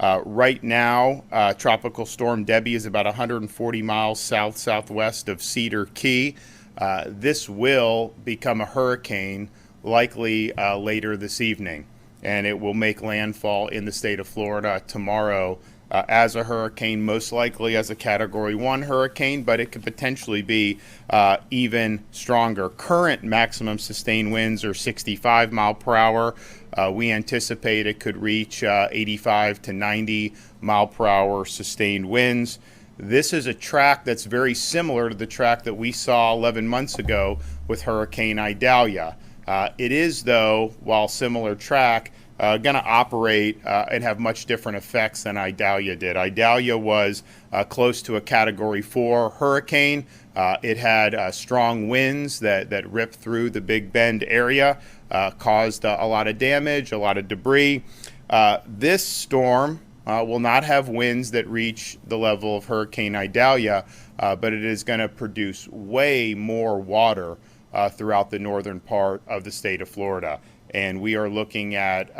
Right now, Tropical Storm Debby is about 140 miles south-southwest of Cedar Key. This will become a hurricane likely later this evening, and it will make landfall in the state of Florida tomorrow as a hurricane, most likely as a Category 1 hurricane, but it could potentially be even stronger. Current maximum sustained winds are 65 mile per hour. We anticipate it could reach 85 to 90 mile per hour sustained winds. This is a track that's very similar to the track that we saw 11 months ago with Hurricane Idalia. It is, though, while similar track, going to operate and have much different effects than Idalia did. Idalia was close to a Category 4 hurricane. It had strong winds that ripped through the Big Bend area, caused a lot of damage, a lot of debris. This storm will not have winds that reach the level of Hurricane Idalia, but it is going to produce way more water throughout the northern part of the state of Florida. And we are looking at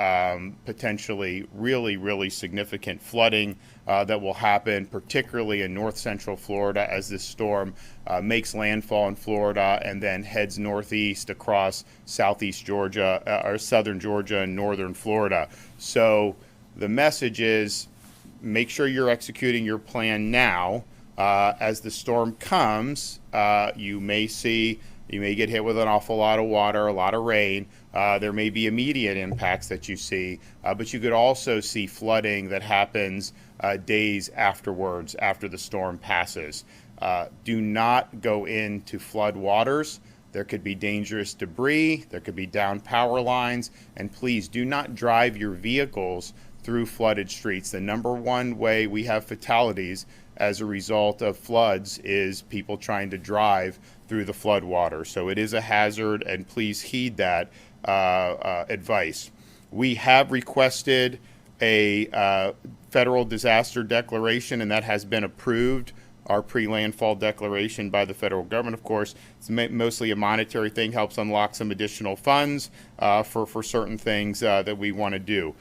potentially really significant flooding that will happen, particularly in north central Florida as this storm makes landfall in Florida and then heads northeast across southeast Georgia, or southern Georgia and northern Florida. So the message is make sure you're executing your plan now. As the storm comes, you may get hit with an awful lot of water, a lot of rain. There may be immediate impacts that you see, but you could also see flooding that happens days afterwards, after the storm passes. Do not go into flood waters. There could be dangerous debris, there could be downed power lines, and please do not drive your vehicles through flooded streets. The number one way we have fatalities as a result of floods is people trying to drive through the flood water. So it is a hazard, and please heed that advice. We have requested a federal disaster declaration, and that has been approved. Our pre-landfall declaration by the federal government, of course, it's mostly a monetary thing, helps unlock some additional funds for certain things that we want to do.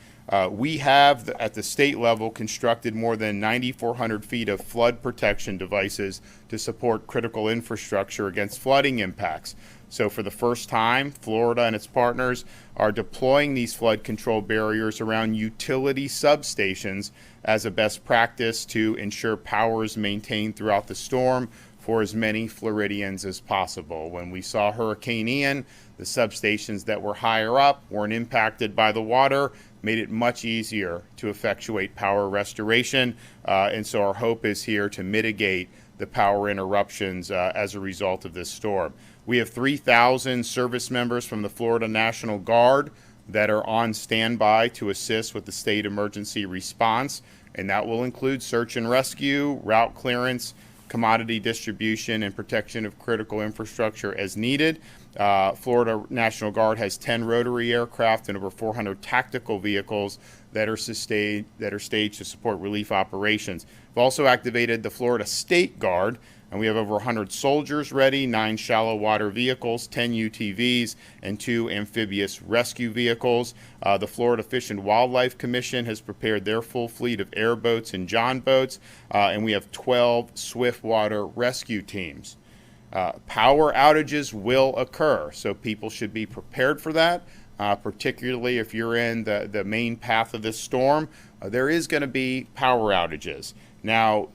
We have, at the state level, constructed more than 9,400 feet of flood protection devices to support critical infrastructure against flooding impacts. So for the first time, Florida and its partners are deploying these flood control barriers around utility substations as a best practice to ensure power is maintained throughout the storm for as many Floridians as possible. When we saw Hurricane Ian, the substations that were higher up weren't impacted by the water, made it much easier to effectuate power restoration. And so our hope is here to mitigate the power interruptions as a result of this storm. We have 3,000 service members from the Florida National Guard that are on standby to assist with the state emergency response, and that will include search and rescue, route clearance, commodity distribution, and protection of critical infrastructure as needed. Florida National Guard has 10 rotary aircraft and over 400 tactical vehicles that are staged to support relief operations. We've also activated the Florida State Guard, and we have over 100 soldiers ready, 9 shallow water vehicles, 10 UTVs, and 2 amphibious rescue vehicles. The Florida Fish and Wildlife Commission has prepared their full fleet of airboats and john boats, and we have 12 swiftwater rescue teams. Power outages will occur, so people should be prepared for that, particularly if you're in the main path of this storm. There is going to be power outages. Now,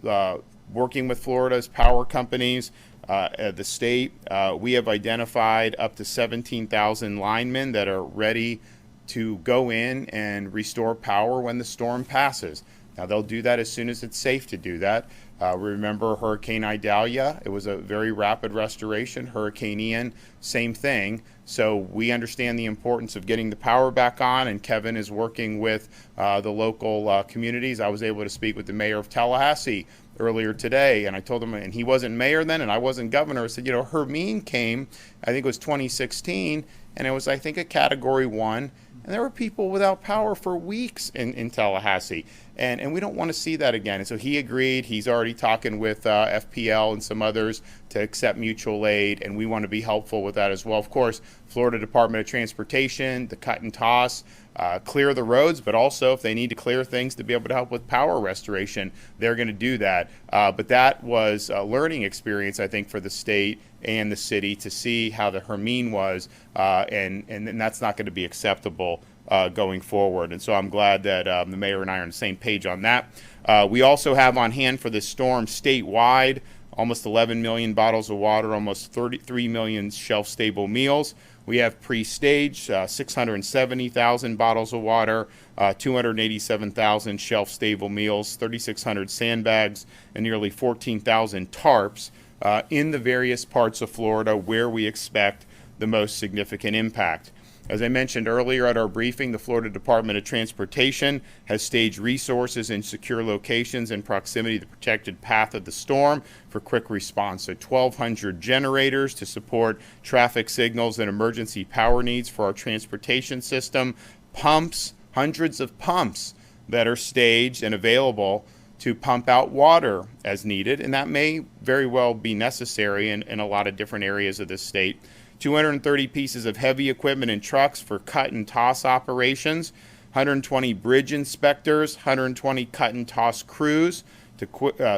working with Florida's power companies, the state, we have identified up to 17,000 linemen that are ready to go in and restore power when the storm passes. Now, they'll do that as soon as it's safe to do that. Remember Hurricane Idalia? It was a very rapid restoration. Hurricane Ian, same thing. So we understand the importance of getting the power back on, and Kevin is working with the local communities. I was able to speak with the mayor of Tallahassee earlier today, and I told him, and he wasn't mayor then, and I wasn't governor. I said, Hermine came, I think it was 2016, and it was, I think, a Category 1, and there were people without power for weeks in Tallahassee. And we don't want to see that again. And so he agreed. He's already talking with FPL and some others to accept mutual aid, and we want to be helpful with that as well. Of course, Florida Department of Transportation, the cut and toss clear the roads, but also if they need to clear things to be able to help with power restoration, they're going to do that. But that was a learning experience, I think, for the state and the city to see how the Hermine was, and that's not going to be acceptable going forward. And so I'm glad that the mayor and I are on the same page on that. We also have on hand for this storm statewide almost 11 million bottles of water, almost 33 million shelf-stable meals. We have pre-staged 670,000 bottles of water, 287,000 shelf-stable meals, 3,600 sandbags, and nearly 14,000 tarps in the various parts of Florida where we expect the most significant impact. As I mentioned earlier at our briefing, the Florida Department of Transportation has staged resources in secure locations in proximity to the protected path of the storm for quick response. So 1,200 generators to support traffic signals and emergency power needs for our transportation system, pumps, hundreds of pumps that are staged and available to pump out water as needed, and that may very well be necessary in a lot of different areas of the state. 230 pieces of heavy equipment and trucks for cut and toss operations, 120 bridge inspectors, 120 cut and toss crews to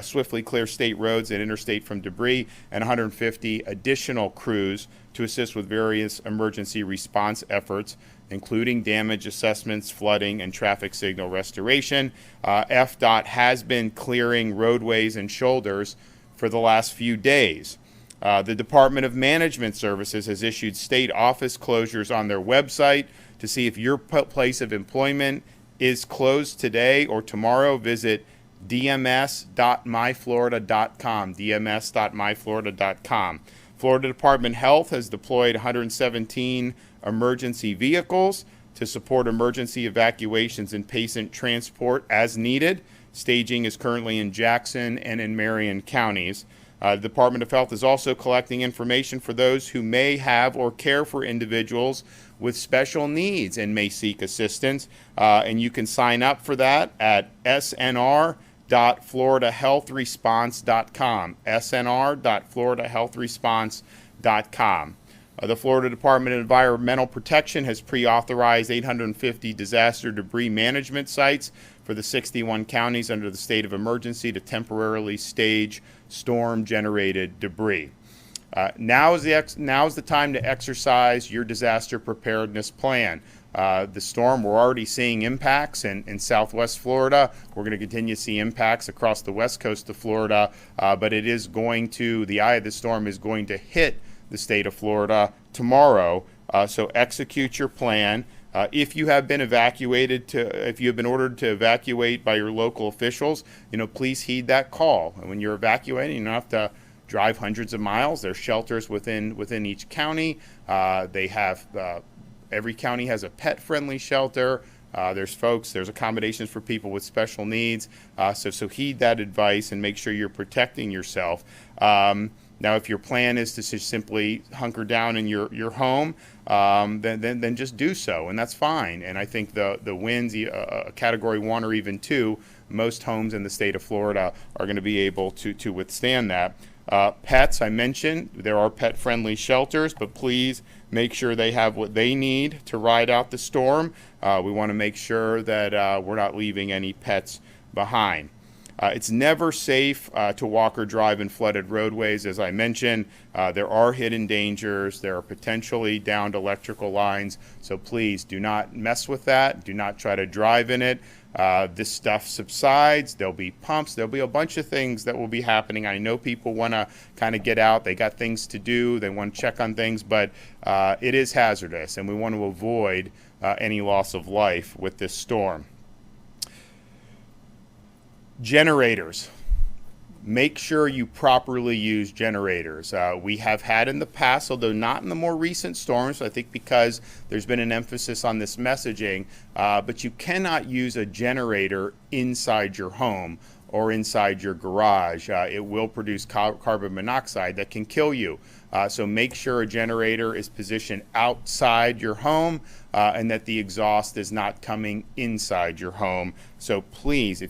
swiftly clear state roads and interstate from debris, and 150 additional crews to assist with various emergency response efforts, including damage assessments, flooding, and traffic signal restoration. FDOT has been clearing roadways and shoulders for the last few days. The Department of Management Services has issued state office closures on their website. To see if your place of employment is closed today or tomorrow, visit dms.myflorida.com, dms.myflorida.com. Florida Department of Health has deployed 117 emergency vehicles to support emergency evacuations and patient transport as needed. Staging is currently in Jackson and in Marion counties. The Department of Health is also collecting information for those who may have or care for individuals with special needs and may seek assistance. And you can sign up for that at snr.floridahealthresponse.com, snr.floridahealthresponse.com. The Florida Department of Environmental Protection has pre-authorized 850 disaster debris management sites for the 61 counties under the state of emergency to temporarily stage storm-generated debris. Now is the time to exercise your disaster preparedness plan. The storm, we're already seeing impacts in southwest Florida. We're going to continue to see impacts across the west coast of Florida, but it is going to, the eye of the storm is going to hit the state of Florida tomorrow. So execute your plan. If you have been if you have been ordered to evacuate by your local officials, please heed that call. And when you're evacuating, you don't have to drive hundreds of miles. There's shelters within each county. They have every county has a pet-friendly shelter. There's accommodations for people with special needs. So heed that advice and make sure you're protecting yourself. Now, if your plan is to just simply hunker down in your home, then just do so, and that's fine. And I think the winds, Category 1 or even 2, most homes in the state of Florida are going to be able to withstand that. Pets, I mentioned, there are pet-friendly shelters, but please make sure they have what they need to ride out the storm. We want to make sure that we're not leaving any pets behind. It's never safe to walk or drive in flooded roadways. As I mentioned, there are hidden dangers. There are potentially downed electrical lines. So please do not mess with that. Do not try to drive in it. This stuff subsides. There'll be pumps. There'll be a bunch of things that will be happening. I know people want to kind of get out. They got things to do. They want to check on things, but it is hazardous, and we want to avoid any loss of life with this storm. Generators. Make sure you properly use generators. We have had in the past, although not in the more recent storms, I think because there's been an emphasis on this messaging, but you cannot use a generator inside your home or inside your garage. It will produce carbon monoxide that can kill you. So make sure a generator is positioned outside your home and that the exhaust is not coming inside your home. So please,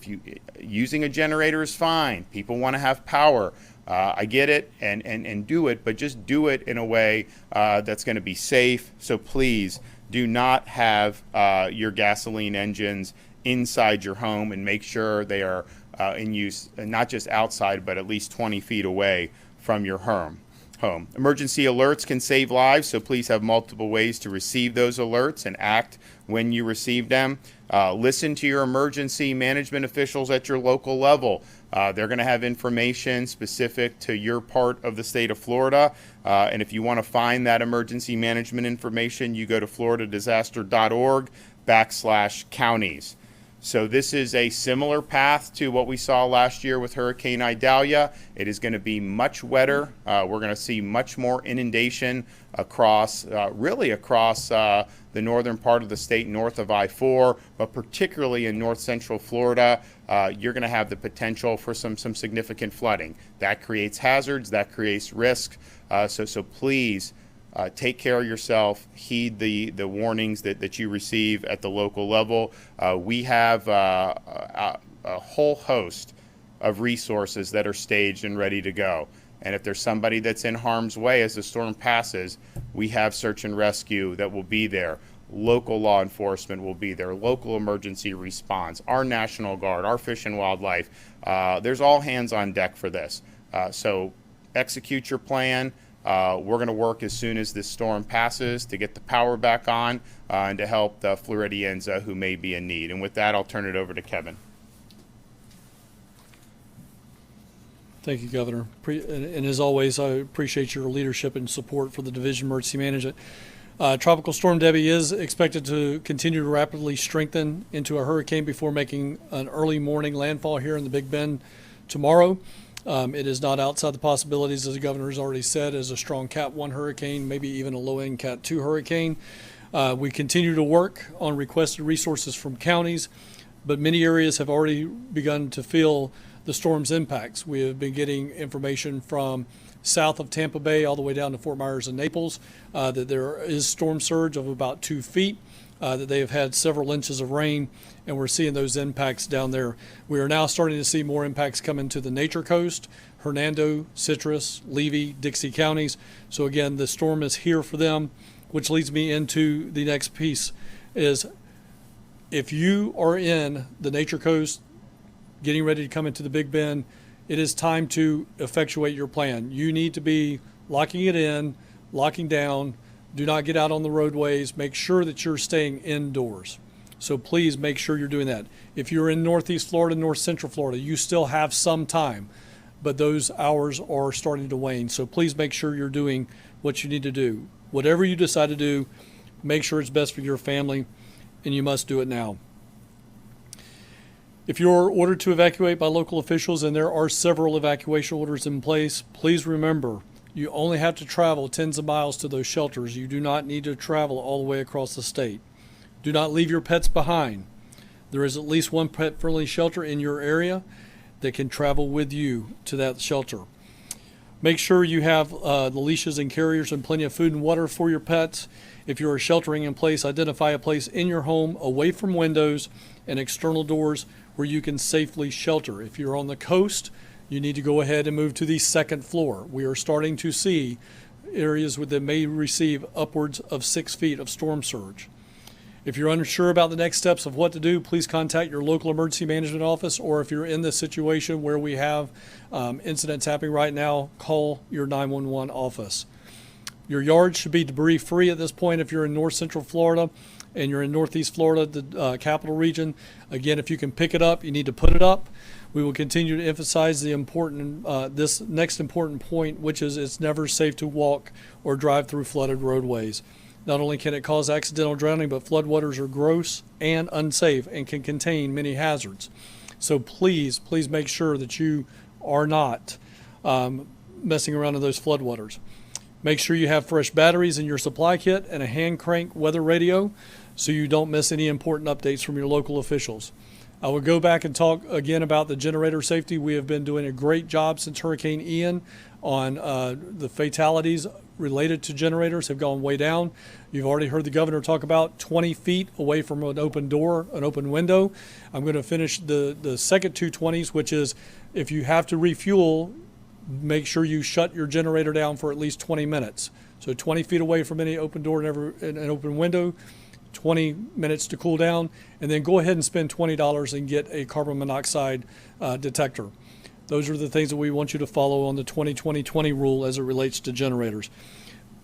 using a generator is fine. People want to have power. I get it and do it, but just do it in a way that's going to be safe. So please do not have your gasoline engines inside your home, and make sure they are in use, not just outside, but at least 20 feet away from your home. Emergency alerts can save lives, so please have multiple ways to receive those alerts and act when you receive them. Listen to your emergency management officials at your local level. They're going to have information specific to your part of the state of Florida. And if you want to find that emergency management information, you go to floridadisaster.org/counties. So this is a similar path to what we saw last year with Hurricane Idalia. It is going to be much wetter. We're going to see much more inundation across, really across the northern part of the state, north of I-4, but particularly in north central Florida. You're going to have the potential for some significant flooding. That creates hazards, that creates risk. So please, take care of yourself, heed the warnings that you receive at the local level. We have a whole host of resources that are staged and ready to go. And if there's somebody that's in harm's way as the storm passes, we have search and rescue that will be there. Local law enforcement will be there, local emergency response, our National Guard, our Fish and Wildlife. There's all hands on deck for this. So execute your plan. We're going to work as soon as this storm passes to get the power back on and to help the Floridians who may be in need. And with that, I'll turn it over to Kevin. Thank you, Governor. And as always, I appreciate your leadership and support for the Division of Emergency Management. Tropical Storm Debby is expected to continue to rapidly strengthen into a hurricane before making an early morning landfall here in the Big Bend tomorrow. It is not outside the possibilities, as the governor has already said, as a strong Cat 1 hurricane, maybe even a low-end Cat 2 hurricane. We continue to work on requested resources from counties, but many areas have already begun to feel the storm's impacts. We have been getting information from south of Tampa Bay all the way down to Fort Myers and Naples that there is storm surge of about 2 feet. That they have had several inches of rain, and we're seeing those impacts down there. We are now starting to see more impacts come into the Nature Coast, Hernando, Citrus, Levy, Dixie counties. So again, the storm is here for them, which leads me into the next piece is if you are in the Nature Coast, getting ready to come into the Big Bend, it is time to effectuate your plan. You need to be locking it in, locking down. Do not get out on the roadways. Make sure that you're staying indoors. So please make sure you're doing that. If you're in Northeast Florida, North Central Florida, you still have some time, but those hours are starting to wane. So please make sure you're doing what you need to do. Whatever you decide to do, make sure it's best for your family, and you must do it now. If you're ordered to evacuate by local officials, and there are several evacuation orders in place, please remember, you only have to travel tens of miles to those shelters. You do not need to travel all the way across the state. Do not leave your pets behind. There is at least one pet-friendly shelter in your area that can travel with you to that shelter. Make sure you have the leashes and carriers and plenty of food and water for your pets. If you are sheltering in place, identify a place in your home away from windows and external doors where you can safely shelter. If you're on the coast, you need to go ahead and move to the second floor. We are starting to see areas that may receive upwards of 6 feet of storm surge. If you're unsure about the next steps of what to do, please contact your local emergency management office, or if you're in this situation where we have incidents happening right now, call your 911 office. Your yard should be debris free at this point if you're in North Central Florida and you're in Northeast Florida, the capital region. Again, if you can pick it up, you need to put it up. We will continue to emphasize the this next important point, which is it's never safe to walk or drive through flooded roadways. Not only can it cause accidental drowning, but floodwaters are gross and unsafe and can contain many hazards. So please make sure that you are not messing around in those floodwaters. Make sure you have fresh batteries in your supply kit and a hand crank weather radio so you don't miss any important updates from your local officials. I will go back and talk again about the generator safety. We have been doing a great job since Hurricane Ian on the fatalities related to generators have gone way down. You've already heard the governor talk about 20 feet away from an open door, an open window. I'm going to finish the second 220s, which is if you have to refuel, make sure you shut your generator down for at least 20 minutes. So 20 feet away from any open door and an open window, 20 minutes to cool down, and then go ahead and spend $20 and get a carbon monoxide detector. Those are the things that we want you to follow on the 20-20-20 rule as it relates to generators.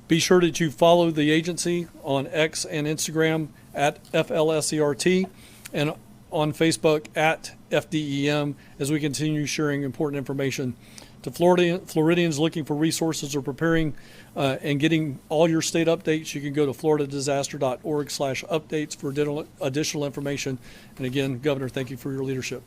Be sure that you follow the agency on X and Instagram at FLSERT and on Facebook at FDEM as we continue sharing important information to Floridians looking for resources or preparing and getting all your state updates. You can go to floridadisaster.org/updates for additional information. And again, Governor, thank you for your leadership.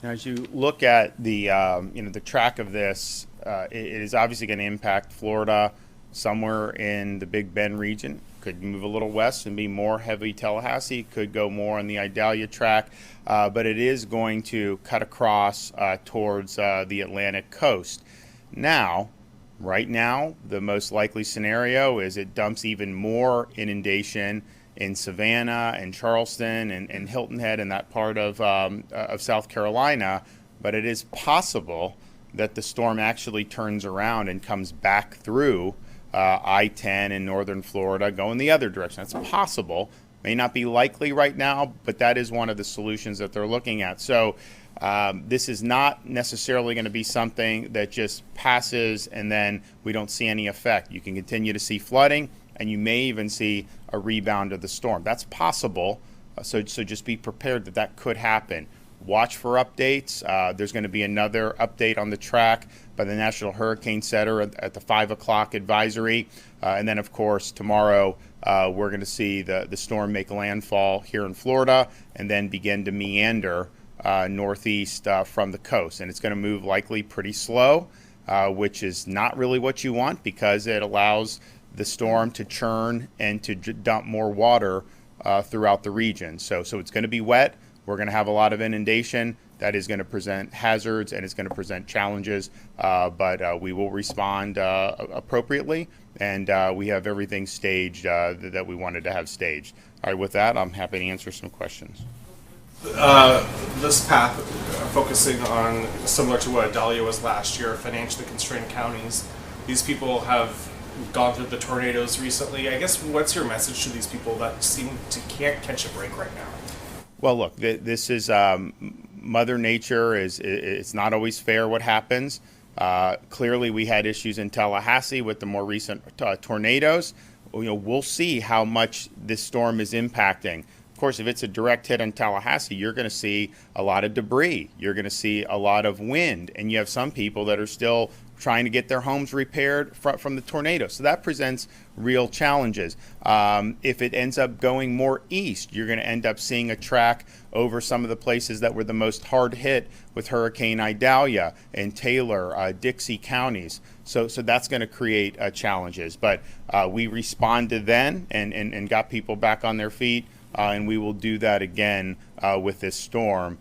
Now, as you look at the the track of this, it is obviously going to impact Florida somewhere in the Big Bend region. Could move a little west and be more heavy Tallahassee. Could go more on the Idalia track, but it is going to cut across towards the Atlantic coast. Now, right now, the most likely scenario is it dumps even more inundation in Savannah and Charleston and Hilton Head and that part of South Carolina, but it is possible that the storm actually turns around and comes back through I-10 in northern Florida, going the other direction. That's possible. May not be likely right now, but that is one of the solutions that they're looking at. So this is not necessarily going to be something that just passes and then we don't see any effect. You can continue to see flooding, and you may even see a rebound of the storm. That's possible, so just be prepared that that could happen. Watch for updates. There's going to be another update on the track by the National Hurricane Center at the 5 o'clock advisory. And then, of course, tomorrow we're going to see the storm make landfall here in Florida and then begin to meander northeast from the coast. And it's going to move likely pretty slow, which is not really what you want because it allows the storm to churn and to dump more water throughout the region. So it's going to be wet. We're going to have a lot of inundation. That is going to present hazards and it's going to present challenges, but we will respond appropriately, and we have everything staged that we wanted to have staged. All right, with that, I'm happy to answer some questions. This path, focusing on similar to what Idalia was last year, financially constrained counties. These people have gone through the tornadoes recently. I guess what's your message to these people that seem to can't catch a break right now? Well, look, this is Mother Nature. It's not always fair what happens. Clearly, we had issues in Tallahassee with the more recent tornadoes. We'll see how much this storm is impacting. Of course, if it's a direct hit on Tallahassee, you're going to see a lot of debris. You're going to see a lot of wind, and you have some people that are still trying to get their homes repaired from the tornado. So that presents real challenges. If it ends up going more east, you're going to end up seeing a track over some of the places that were the most hard hit with Hurricane Idalia and Taylor, Dixie counties. So that's going to create challenges. But we responded then and got people back on their feet, and we will do that again with this storm.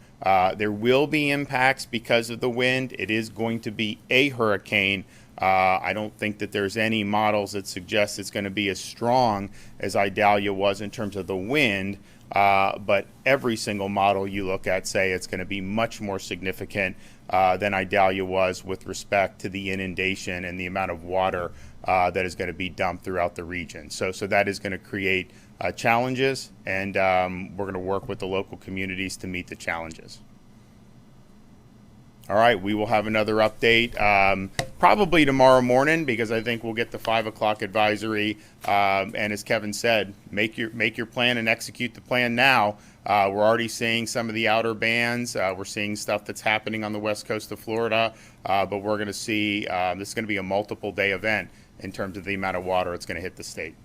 There will be impacts because of the wind. It is going to be a hurricane. I don't think that there's any models that suggest it's going to be as strong as Idalia was in terms of the wind, but every single model you look at say it's going to be much more significant than Idalia was with respect to the inundation and the amount of water that is going to be dumped throughout the region. So that is going to create challenges, and we're going to work with the local communities to meet the challenges. All right, we will have another update probably tomorrow morning because I think we'll get the 5 o'clock advisory. And as Kevin said, make your plan and execute the plan now. We're already seeing some of the outer bands. We're seeing stuff that's happening on the west coast of Florida, but we're going to see this is going to be a multiple day event in terms of the amount of water it's going to hit the state.